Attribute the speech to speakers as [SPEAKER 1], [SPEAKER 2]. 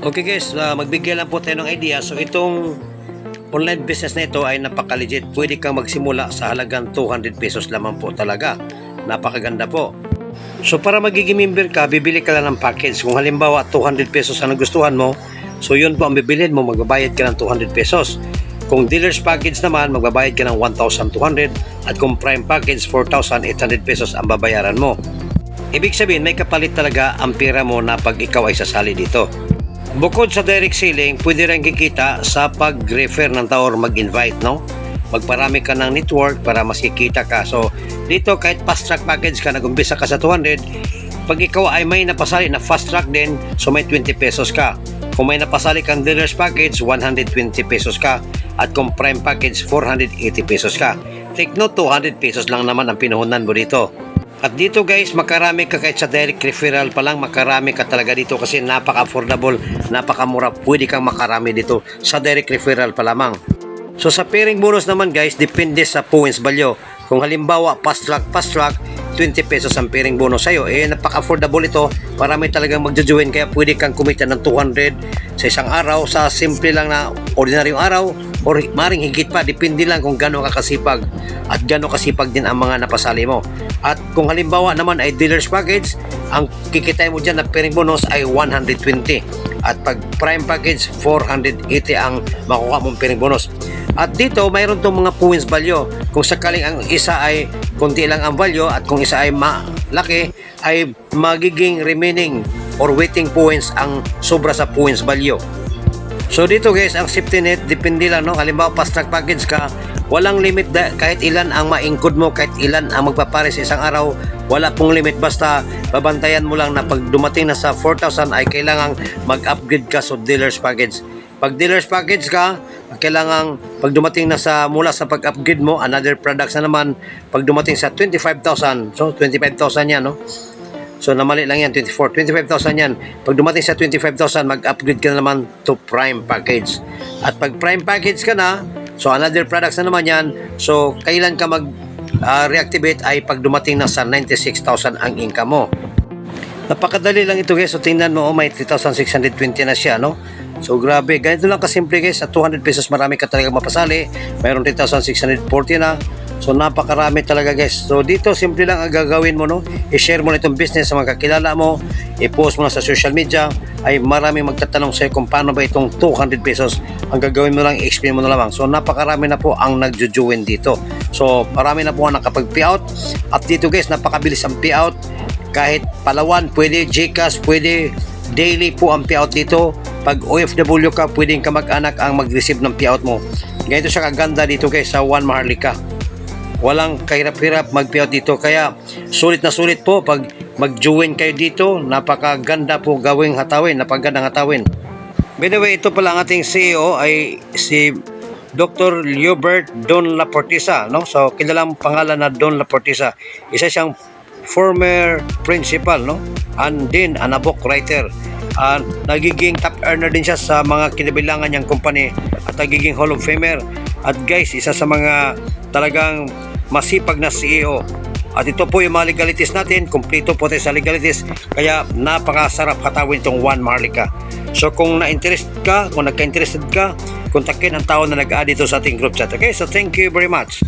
[SPEAKER 1] Okay guys, magbigay lang po tayo ng idea. So itong online business na ito ay napaka-legit. Pwede kang magsimula sa halagang 200 pesos lamang po talaga. Napakaganda po. So para magiging member ka, bibili ka lang ng package. Kung halimbawa 200 pesos ang nagustuhan mo, so yun po ang bibilhin mo, magbabayad ka ng 200 pesos. Kung dealer's package naman, magbabayad ka ng 1,200 at kung prime package, 4,800 pesos ang babayaran mo. Ibig sabihin, may kapalit talaga ang pera mo na pag ikaw ay sasali dito. Bukod sa direct selling, pwede rin kikita sa pag-refer ng tao or mag-invite, no? Magparami ka ng network para mas kikita ka. So, dito kahit fast track package ka, nag-umpisa ka sa 200, pag ikaw ay may napasali na fast track din, so may 20 pesos ka. Kung may napasali kang dealer's package, 120 pesos ka. At kung prime package, 480 pesos ka. Take note, 200 pesos lang naman ang pinuhunan mo dito. At dito guys, makarami ka kahit sa direct referral pa lang, makarami ka talaga dito kasi napaka-affordable, napakamura, pwede kang makarami dito sa direct referral pa lamang. So sa pairing bonus naman guys, depende sa points value. Kung halimbawa fast track, 20 pesos ang pairing bonus sa'yo, napaka-affordable ito, marami talagang magjo-join kaya pwede kang kumita ng 200 sa isang araw sa simple lang na ordinaryong araw or maring higit pa, depende lang kung gano'n ka kasipag at gano'n kasipag din ang mga napasali mo. At kung halimbawa naman ay dealer's package, ang kikitay mo dyan na pairing bonus ay 120 at pag prime package 480 ang makuha mong pairing bonus. At dito mayroon tong mga points value. Kung sakaling ang isa ay konti lang ang value at kung isa ay malaki, ay magiging remaining or waiting points ang sobra sa points value. So dito guys, ang safety net depende lang, no? Halimbawa fast track package ka, walang limit kahit ilan ang ma-include mo, kahit ilan ang magpapare sa isang araw, wala pong limit, basta babantayan mo lang na pag dumating na sa 4,000 ay kailangang mag-upgrade ka sa dealer's package. Pag dealer's package ka, kailangan pag dumating na sa mula sa pag-upgrade mo, another products na naman, pag dumating sa 25,000, so 25,000 yan, no? So namali lang yan, 25,000 yan. Pag dumating sa 25,000, mag-upgrade ka na naman to prime package. At pag prime package ka na, so another products na naman yan, so kailan ka mag-reactivate ay pag dumating na sa 96,000 ang income mo. Napakadali lang ito guys. So tingnan mo, may 3,620 na siya, no? So grabe, ganito lang kasimple guys. Sa 200 pesos marami ka talaga mapasali. Mayroon 3,640 na. So napakarami talaga guys. So dito simple lang ang gagawin mo, no? I-share mo na itong business sa mga kakilala mo, i-post mo na sa social media, ay maraming magtatanong sa'yo kung paano ba itong 200 pesos. Ang gagawin mo lang, i-explain mo na lamang. So napakarami na po ang nagjo-join dito. So marami na po ang nakapag-payout. At dito guys, napakabilis ang payout. Kahit Palawan, pwede GCash, pwede daily po ang payout dito. Pag OFW ka, pwedeng kamag-anak ang mag-receive ng payout mo. Ganito siya kaganda dito guys sa One Maharlika. Walang kahirap-hirap mag-payout dito. Kaya sulit na sulit po pag mag-join kayo dito. Napakaganda po gawing hatawin. Napakagandang hatawin. By the way, ito pala ang ating CEO ay si Dr. Leobert Don Laportisa, no? So kilalang pangalan na Don Laportisa. Isa siyang former principal, no? And then an book writer. Nagiging top earner din siya sa mga kinabilangan niyang company at nagiging Hall of Famer. At guys, isa sa mga talagang masipag na CEO. At ito po yung mga legalities natin, kumpleto po tayo sa legalities, kaya napakasarap hatawin itong One Maharlika. So kung na-interest ka, kung nagka-interested ka, kontakin ang tao na nag-add dito sa ating group chat. Okay, so thank you very much.